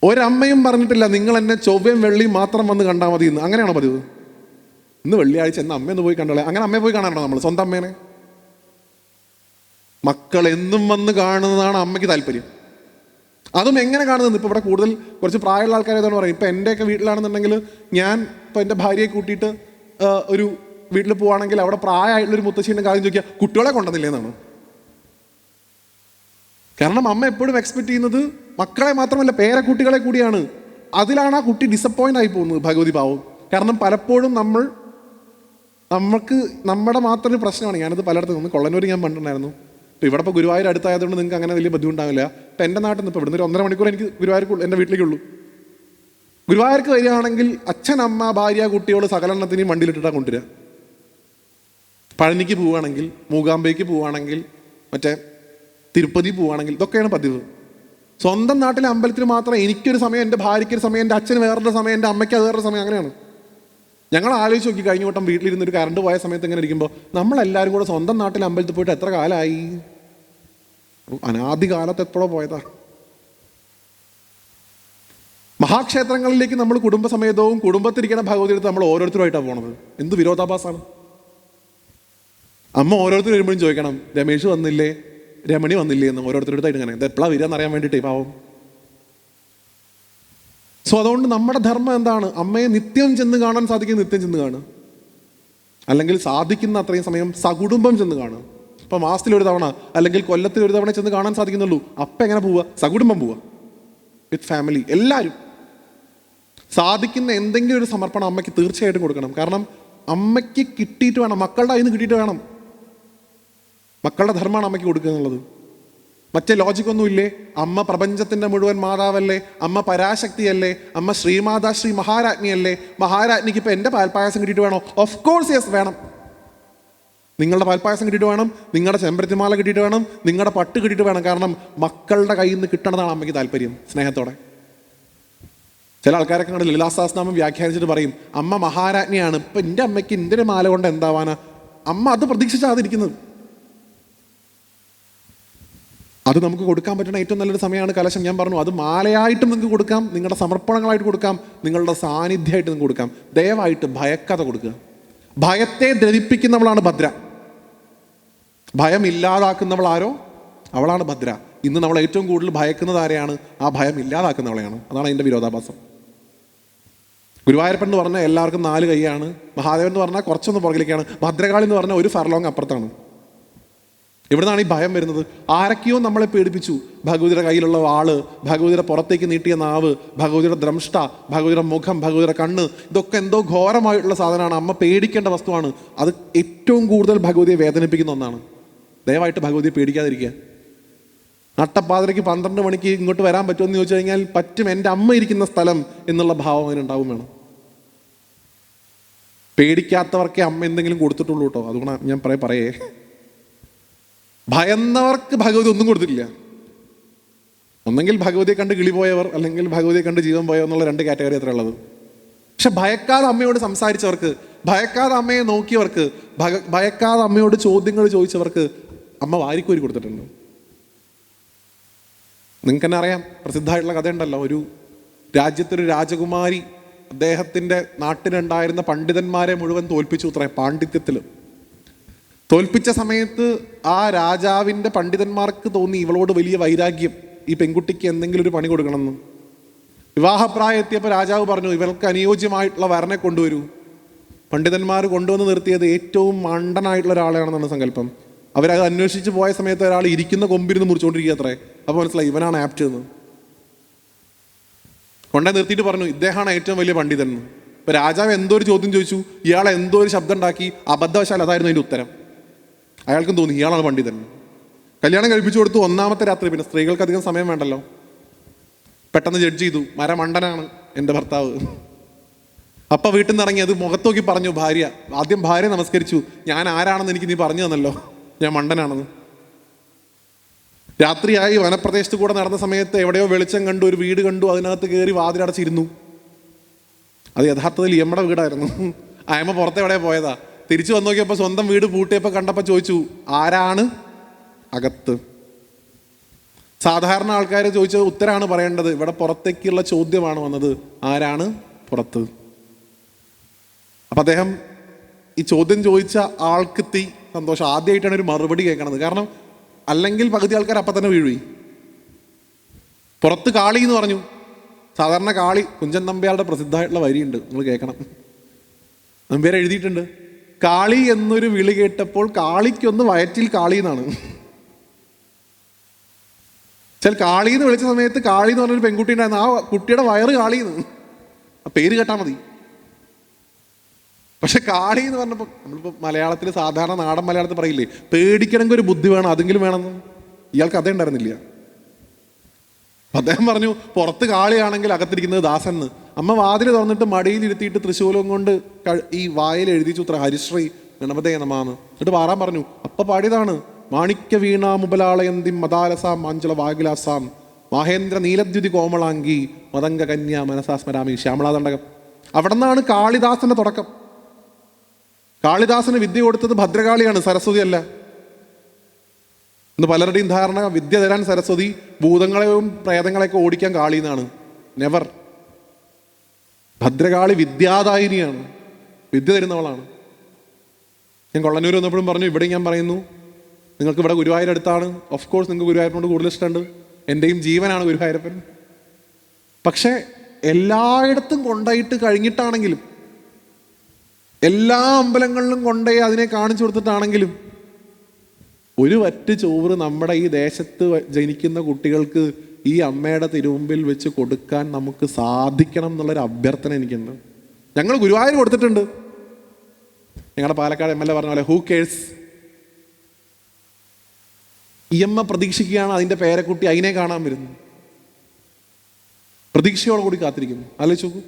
ഒരമ്മയും പറഞ്ഞിട്ടില്ല നിങ്ങൾ എന്നെ ചൊവ്വയും വെള്ളിയും മാത്രം വന്ന് കണ്ടാൽ മതി എന്ന്. അങ്ങനെയാണോ പതിവ്? ഇന്ന് വെള്ളിയാഴ്ച എന്ന് അമ്മയൊന്ന് പോയി കണ്ടോളെ. അങ്ങനെ അമ്മയെ പോയി കാണാറുണ്ടോ നമ്മൾ സ്വന്തം അമ്മേനെ? മക്കൾ എന്നും വന്ന് കാണുന്നതാണ് അമ്മയ്ക്ക് താല്പര്യം. അതും എങ്ങനെ കാണുന്നത്? ഇപ്പോൾ ഇവിടെ കൂടുതൽ കുറച്ച് പ്രായമുള്ള ആൾക്കാരേതാണ് പറയും. ഇപ്പം എൻ്റെയൊക്കെ വീട്ടിലാണെന്നുണ്ടെങ്കിൽ ഞാൻ ഇപ്പോൾ എൻ്റെ ഭാര്യയെ കൂട്ടിയിട്ട് ഒരു വീട്ടിൽ പോവുകയാണെങ്കിൽ അവിടെ പ്രായമായിട്ടുള്ളൊരു മുത്തശ്ശീൻ്റെ കാര്യം ചോദിക്കുക, കുട്ടികളെ കൊണ്ടുവന്നില്ലേ എന്നാണ്. കാരണം അമ്മ എപ്പോഴും എക്സ്പെക്ട് ചെയ്യുന്നത് മക്കളെ മാത്രമല്ല പേരക്കുട്ടികളെ കൂടിയാണ്. അതിലാണ് ആ കുട്ടി ഡിസപ്പോയിൻ്റ് ആയി പോകുന്നത്, ഭഗവതി പാവം. കാരണം പലപ്പോഴും നമുക്ക് നമ്മുടെ മാത്രം ഒരു പ്രശ്നമാണ്. ഞാനത് പലയിടത്തും നിന്ന് കൊള്ളനൂർ ഞാൻ പണ്ടുണ്ടായിരുന്നു. ഇപ്പോൾ ഇവിടെ ഇപ്പോൾ ഗുരുവായൂർ അടുത്തായതുകൊണ്ട് നിങ്ങൾക്ക് അങ്ങനെ വലിയ ബുദ്ധിമുട്ടാവില്ല. ഇപ്പം എൻ്റെ നാട്ടിൽ നിന്ന് ഇപ്പോൾ ഇവിടുന്ന് ഒരു 1.5 മണിക്കൂർ എനിക്ക് ഗുരുവായൂർക്ക് എൻ്റെ വീട്ടിലേക്കുള്ളൂ. ഗുരുവായൂർക്ക് വരികയാണെങ്കിൽ അച്ഛൻ, അമ്മ, ഭാര്യ, കുട്ടികൾ സകലെണ്ണത്തിനെയും വണ്ടിയിലിട്ടിട്ടാണ് കൊണ്ടുവരിക. പഴനിക്ക് പോവുകയാണെങ്കിൽ, മൂകാംബയ്ക്ക് പോവുകയാണെങ്കിൽ, മറ്റേ തിരുപ്പതി പോവുകയാണെങ്കിൽ, ഇതൊക്കെയാണ് പതിവ്. സ്വന്തം നാട്ടിലെ അമ്പലത്തിൽ മാത്രം എനിക്കൊരു സമയം, എൻ്റെ ഭാര്യയ്ക്കൊരു സമയം, എൻ്റെ അച്ഛന് വേറൊരു സമയം, എൻ്റെ അമ്മയ്ക്ക് അത് വേറൊരു സമയം. അങ്ങനെയാണ്. ഞങ്ങൾ ആലോചിച്ച് നോക്കി, കഴിഞ്ഞ വട്ടം വീട്ടിലിരുന്നൊരു കറണ്ട് പോയ സമയത്ത് ഇങ്ങനെ ഇരിക്കുമ്പോൾ നമ്മളെല്ലാവരും കൂടെ സ്വന്തം നാട്ടിലെ അമ്പലത്തിൽ പോയിട്ട് എത്ര കാലമായി? അനാദി കാലത്ത് എപ്പോഴോ പോയതാ. മഹാക്ഷേത്രങ്ങളിലേക്ക് നമ്മൾ കുടുംബസമേതവും കുടുംബത്തിരിക്കുന്ന ഭഗവതിയെടുത്ത് നമ്മൾ ഓരോരുത്തരുമായിട്ടാണ് പോണത്. എന്ത് വിരോധാഭാസമാണ്. അമ്മ ഓരോരുത്തർ വരുമ്പോഴും ചോദിക്കണം, രമേശ് വന്നില്ലേ, രമണി വന്നില്ലേ എന്ന് ഓരോരുത്തരുത്തായിട്ട്. ഇങ്ങനെ ഇത് എപ്പോഴാണ് വരിക എന്നറിയാൻ വേണ്ടിയിട്ടേ പാവം. സോ അതുകൊണ്ട് നമ്മുടെ ധർമ്മം എന്താണ്? അമ്മയെ നിത്യം ചെന്ന് കാണാൻ സാധിക്കും, നിത്യം ചെന്ന് കാണുക. അല്ലെങ്കിൽ സാധിക്കുന്ന അത്രയും സമയം സകുടുംബം ചെന്ന് കാണുക. ഇപ്പം മാസത്തിലൊരു തവണ അല്ലെങ്കിൽ കൊല്ലത്തിലൊരു തവണ ചെന്ന് കാണാൻ സാധിക്കുന്നുള്ളൂ. അപ്പം എങ്ങനെ പോവുക? സകുടുംബം പോവുക, വിത്ത് ഫാമിലി. എല്ലാവരും സാധിക്കുന്ന എന്തെങ്കിലും ഒരു സമർപ്പണം അമ്മയ്ക്ക് തീർച്ചയായിട്ടും കൊടുക്കണം. കാരണം അമ്മയ്ക്ക് കിട്ടിയിട്ട് വേണം, മക്കളുടെ കയ്യിൽ നിന്ന് കിട്ടിയിട്ട് വേണം. മക്കളുടെ ധർമ്മമാണ് അമ്മയ്ക്ക് കൊടുക്കുക എന്നുള്ളത്. മറ്റേ ലോജിക്കൊന്നുമില്ലേ? അമ്മ പ്രപഞ്ചത്തിൻ്റെ മുഴുവൻ മാതാവല്ലേ, അമ്മ പരാശക്തിയല്ലേ, അമ്മ ശ്രീമാതാ ശ്രീ മഹാരാജ്ഞിയല്ലേ. മഹാരാജ്ഞിക്ക് ഇപ്പം എൻ്റെ പാൽപ്പായസം കിട്ടിയിട്ട് വേണോ? ഓഫ് കോഴ്സ് യെസ്, വേണം. നിങ്ങളുടെ പാൽപ്പായസം കിട്ടിയിട്ട് വേണം, നിങ്ങളുടെ ചെമ്പരത്തിമാല കിട്ടിയിട്ട് വേണം, നിങ്ങളുടെ പട്ട് കിട്ടിയിട്ട് വേണം. കാരണം മക്കളുടെ കയ്യിൽ നിന്ന് കിട്ടണതാണ് അമ്മയ്ക്ക് താല്പര്യം, സ്നേഹത്തോടെ. ചില ആൾക്കാരൊക്കെ കണ്ട് ലളിതാ സഹസ്രനാമം വ്യാഖ്യാനിച്ചിട്ട് പറയും അമ്മ മഹാരാജ്ഞിയാണ്. ഇപ്പം എൻ്റെ അമ്മയ്ക്ക് എൻ്റെ ഒരു മാല കൊണ്ട് എന്താവാനാ? അമ്മ അത് പ്രതീക്ഷിച്ചാതിരിക്കുന്നത്. അത് നമുക്ക് കൊടുക്കാൻ പറ്റുന്ന ഏറ്റവും നല്ലൊരു സമയമാണ് കലശം. ഞാൻ പറഞ്ഞു, അത് മാലയായിട്ടും നിങ്ങൾക്ക് കൊടുക്കാം, നിങ്ങളുടെ സമർപ്പണങ്ങളായിട്ട് കൊടുക്കാം, നിങ്ങളുടെ സാന്നിധ്യമായിട്ട് നിങ്ങൾക്ക് കൊടുക്കാം. ദയവായിട്ട് ഭയക്കാതെ കൊടുക്കുക. ഭയത്തെ ദ്രവിപ്പിക്കുന്നവളാണ് ഭദ്ര. ഭയം ഇല്ലാതാക്കുന്നവൾ ആരോ അവളാണ് ഭദ്ര. ഇന്ന് നമ്മൾ ഏറ്റവും കൂടുതൽ ഭയക്കുന്നത് ആരെയാണ്? ആ ഭയം ഇല്ലാതാക്കുന്നവളെയാണ്. അതാണ് അതിൻ്റെ വിരോധാഭാസം. ഗുരുവായൂരപ്പൻ എന്ന് പറഞ്ഞാൽ എല്ലാവർക്കും 4 കൈയാണ്. മഹാദേവൻ എന്ന് പറഞ്ഞാൽ കുറച്ചൊന്ന് പുറകിലേക്കാണ്. ഭദ്രകാളി എന്ന് പറഞ്ഞാൽ ഒരു ഫർലോങ് അപ്പുറത്താണ്. ഇവിടുന്നാണ് ഈ ഭയം വരുന്നത്. ആരൊക്കെയോ നമ്മളെ പേടിപ്പിച്ചു. ഭഗവതിയുടെ കയ്യിലുള്ള വാള്, ഭഗവതിയുടെ പുറത്തേക്ക് നീട്ടിയ നാവ്, ഭഗവതിയുടെ ദ്രംഷ്ട, ഭഗവതിയുടെ മുഖം, ഭഗവതിയുടെ കണ്ണ്, ഇതൊക്കെ എന്തോ ഘോരമായിട്ടുള്ള സാധനമാണ്. അമ്മ പേടിക്കേണ്ട വസ്തുവാണ്. അത് ഏറ്റവും കൂടുതൽ ഭഗവതിയെ വേദനിപ്പിക്കുന്ന ഒന്നാണ്. ദയവായിട്ട് ഭഗവതിയെ പേടിക്കാതിരിക്കുക. നട്ടപ്പാതിരയ്ക്ക് 12 മണിക്ക് ഇങ്ങോട്ട് വരാൻ പറ്റുമെന്ന് ചോദിച്ചു കഴിഞ്ഞാൽ പറ്റും, എൻ്റെ അമ്മ ഇരിക്കുന്ന സ്ഥലം എന്നുള്ള ഭാവം അതിനുണ്ടാവും വേണം. പേടിക്കാത്തവർക്കേ അമ്മ എന്തെങ്കിലും കൊടുത്തിട്ടുള്ളൂ കേട്ടോ. അതുകൊണ്ട് ഞാൻ പറയേ, ഭയന്നവർക്ക് ഭഗവതി ഒന്നും കൊടുത്തിട്ടില്ല. ഒന്നെങ്കിൽ ഭഗവതിയെ കണ്ട് കിളി പോയവർ, അല്ലെങ്കിൽ ഭഗവതിയെ കണ്ട് ജീവൻ പോയവർ എന്നുള്ള 2 കാറ്റഗറി അത്ര ഉള്ളത്. പക്ഷെ ഭയക്കാതെ അമ്മയോട് സംസാരിച്ചവർക്ക്, ഭയക്കാതെ അമ്മയെ നോക്കിയവർക്ക്, ഭയക്കാതെ അമ്മയോട് ചോദ്യങ്ങൾ ചോദിച്ചവർക്ക് അമ്മ വാരിക്കോരി കൊടുത്തിട്ടുണ്ട്. നിങ്ങൾക്ക് തന്നെ അറിയാം, പ്രസിദ്ധമായിട്ടുള്ള കഥയുണ്ടല്ലോ. ഒരു രാജ്യത്തൊരു രാജകുമാരി അദ്ദേഹത്തിൻ്റെ നാട്ടിലുണ്ടായിരുന്ന പണ്ഡിതന്മാരെ മുഴുവൻ തോൽപ്പിച്ചു അത്രേ, പാണ്ഡിത്യത്തിൽ. തോൽപ്പിച്ച സമയത്ത് ആ രാജാവിൻ്റെ പണ്ഡിതന്മാർക്ക് തോന്നി ഇവളോട് വലിയ വൈരാഗ്യം, ഈ പെൺകുട്ടിക്ക് എന്തെങ്കിലും ഒരു പണി കൊടുക്കണമെന്ന്. വിവാഹപ്രായം എത്തിയപ്പോൾ രാജാവ് പറഞ്ഞു, ഇവൾക്ക് അനുയോജ്യമായിട്ടുള്ള വരനെ കൊണ്ടുവരൂ. പണ്ഡിതന്മാർ കൊണ്ടുവന്ന് നിർത്തിയത് ഏറ്റവും മണ്ടനായിട്ടുള്ള ഒരാളെയാണെന്നാണ് സങ്കല്പം. അവരത് അന്വേഷിച്ച് പോയ സമയത്ത് ഒരാൾ ഇരിക്കുന്ന കൊമ്പിരുന്ന് മുറിച്ചുകൊണ്ടിരിക്കുക അത്രേ. അപ്പോൾ മനസ്സിലായി ഇവനാണ് ആപ്റ്റ് എന്ന്. കൊണ്ടേ നിർത്തിയിട്ട് പറഞ്ഞു, ഇദ്ദേഹമാണ് ഏറ്റവും വലിയ പണ്ഡിതൻ എന്ന്. ഇപ്പോൾ രാജാവ് എന്തോ ഒരു ചോദ്യം ചോദിച്ചു, ഇയാൾ എന്തോ ഒരു ശബ്ദം ഉണ്ടാക്കി, അബദ്ധവശാൽ അതായിരുന്നു അതിൻ്റെ ഉത്തരം. അയാൾക്കും തോന്നി ഇയാളാണ് പണ്ഡിതൻ. കല്യാണം കഴിപ്പിച്ചു കൊടുത്തു. 1ാമത്തെ രാത്രി, പിന്നെ സ്ത്രീകൾക്ക് അധികം സമയം വേണ്ടല്ലോ, പെട്ടെന്ന് ജഡ്ജ് ചെയ്തു, മരമണ്ടനാണ് എൻ്റെ ഭർത്താവ്. അപ്പം വീട്ടിൽ നിന്ന് ഇറങ്ങി അത് മുഖത്ത് നോക്കി പറഞ്ഞു ഭാര്യ. ആദ്യം ഭാര്യ നമസ്കരിച്ചു, ഞാൻ ആരാണെന്ന് എനിക്ക് നീ പറഞ്ഞു തന്നല്ലോ, ഞാൻ മണ്ടനാണെന്ന്. രാത്രിയായി വനപ്രദേശത്ത് കൂടെ നടന്ന സമയത്ത് എവിടെയോ വെളിച്ചം കണ്ടു, ഒരു വീട് കണ്ടു, അതിനകത്ത് കയറി വാതിലടച്ചിരുന്നു. അത് യഥാർത്ഥത്തിൽ യമ്മയുടെ വീടായിരുന്നു. അയമ്മ പുറത്ത് എവിടെ പോയതാ. തിരിച്ചു വന്നു നോക്കിയപ്പോൾ സ്വന്തം വീട് പൂട്ടിയപ്പോൾ കണ്ടപ്പോൾ ചോദിച്ചു, ആരാണ് അകത്ത്? സാധാരണ ആൾക്കാർ ചോദിച്ചത് ഉത്തരമാണ് പറയേണ്ടത്. ഇവിടെ പുറത്തേക്കുള്ള ചോദ്യമാണ് വന്നത്, ആരാണ് പുറത്ത്? അപ്പം അദ്ദേഹം ഈ ചോദ്യം ചോദിച്ച ആൾക്ക് സന്തോഷം. ആദ്യമായിട്ടാണ് ഒരു മറുപടി കേൾക്കണത്. കാരണം അല്ലെങ്കിൽ പകുതി ആൾക്കാർ അപ്പം തന്നെ വീഴുവി. പുറത്ത് കാളി എന്ന് പറഞ്ഞു. സാധാരണ കാളി, കുഞ്ചൻ നമ്പ്യാരുടെ പ്രസിദ്ധമായിട്ടുള്ള വരിയുണ്ട്, നിങ്ങൾ കേൾക്കണം. നമ്പ്യാർ എഴുതിയിട്ടുണ്ട്, കാളി എന്നൊരു വിളി കേട്ടപ്പോൾ കാളിക്കൊന്ന് വയറ്റിൽ കാളി എന്നാണ്. ചില കാളി എന്ന് വിളിച്ച സമയത്ത് കാളി എന്ന് പറഞ്ഞൊരു പെൺകുട്ടി ഉണ്ടായിരുന്നു. ആ കുട്ടിയുടെ വയറ് കാളിന്ന്, ആ പേര് കേട്ടാൽ മതി. പക്ഷെ കാളി എന്ന് പറഞ്ഞപ്പോൾ നമ്മളിപ്പോൾ മലയാളത്തിൽ സാധാരണ നാടൻ മലയാളത്തിൽ പറയില്ലേ, പേടിക്കണമെങ്കിൽ ഒരു ബുദ്ധി വേണം, അതെങ്കിലും വേണമെന്ന്. ഇയാൾക്ക് അതേ ഉണ്ടായിരുന്നില്ല. അദ്ദേഹം പറഞ്ഞു, പുറത്ത് കാളിയാണെങ്കിൽ അകത്തിരിക്കുന്നത് ദാസെന്ന്. അമ്മ വാതിൽ തുറന്നിട്ട് മടിയിലിരുത്തിയിട്ട് തൃശൂലം കൊണ്ട് ഈ വായിൽ എഴുതിച്ചു ഉത്ര ഹരിശ്രീ ഗണപതേ നമാന്ന്. എന്നിട്ട് പാറാൻ പറഞ്ഞു. അപ്പൊ പാടിയതാണ്, മാണിക്യ വീണ മുബലാളയന്തി മദാലസാം മാഞ്ചള വാഗിലാസാം മഹേന്ദ്ര നീലദ്യുതി കോമളാങ്കി മതംഗ കന്യ മനസാസ്മരാമി ശ്യാമളാതണ്ടകം. അവിടെ നിന്നാണ് കാളിദാസന്റെ തുടക്കം. കാളിദാസന് വിദ്യ കൊടുത്തത് ഭദ്രകാളിയാണ്, സരസ്വതി അല്ല. ഇന്ന് പലരുടെയും ധാരണ വിദ്യ തരാൻ സരസ്വതി, ഭൂതങ്ങളെയും പ്രേതങ്ങളെയൊക്കെ ഓടിക്കാൻ കാളി എന്നാണ്. നെവർ. ഭദ്രകാളി വിദ്യാദായിനിയാണ്, വിദ്യ തരുന്നവളാണ്. ഞാൻ കൊള്ളന്നൂർ വന്നപ്പോഴും പറഞ്ഞു, ഇവിടെ ഞാൻ പറയുന്നു, നിങ്ങൾക്ക് ഇവിടെ ഗുരുവായൂർ അടുത്താണ്. ഓഫ് കോഴ്സ് നിങ്ങൾക്ക് ഗുരുവായൂരിനോട് കൂടുതൽ ഇഷ്ടമുണ്ട്. എൻ്റെയും ജീവനാണ് ഗുരുവായൂരപ്പൻ. പക്ഷെ എല്ലായിടത്തും കൊണ്ടായിട്ട് കഴിഞ്ഞിട്ടാണെങ്കിലും, എല്ലാ അമ്പലങ്ങളിലും കൊണ്ടുപോയി അതിനെ കാണിച്ചു കൊടുത്തിട്ടാണെങ്കിലും, ഒരു വറ്റ് ചോറ് നമ്മുടെ ഈ ദേശത്ത് ജനിക്കുന്ന കുട്ടികൾക്ക് ഈ അമ്മയുടെ തിരുമുമ്പിൽ വെച്ച് കൊടുക്കാൻ നമുക്ക് സാധിക്കണം എന്നുള്ളൊരു അഭ്യർത്ഥന എനിക്കുണ്ട്. ഞങ്ങൾ ഗുരുവായൂർ കൊടുത്തിട്ടുണ്ട്. ഞങ്ങളുടെ പാലക്കാട് MLA പറഞ്ഞ പോലെ ഹൂ കേഴ്സ്. ഈ അമ്മ പ്രതീക്ഷിക്കുകയാണ് അതിൻ്റെ പേരക്കുട്ടി അതിനെ കാണാൻ വരുന്നു. പ്രതീക്ഷയോടെ കൂടി കാത്തിരിക്കുന്നു. ആലോചിച്ച് നോക്കൂ.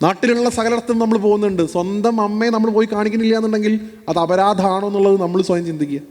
നാട്ടിലുള്ള സകലയിടത്തും നമ്മൾ പോകുന്നുണ്ട്. സ്വന്തം അമ്മയെ നമ്മൾ പോയി കാണിക്കുന്നില്ല എന്നുണ്ടെങ്കിൽ അത് അപരാധമാണോ എന്നുള്ളത് നമ്മൾ സ്വയം ചിന്തിക്കുക.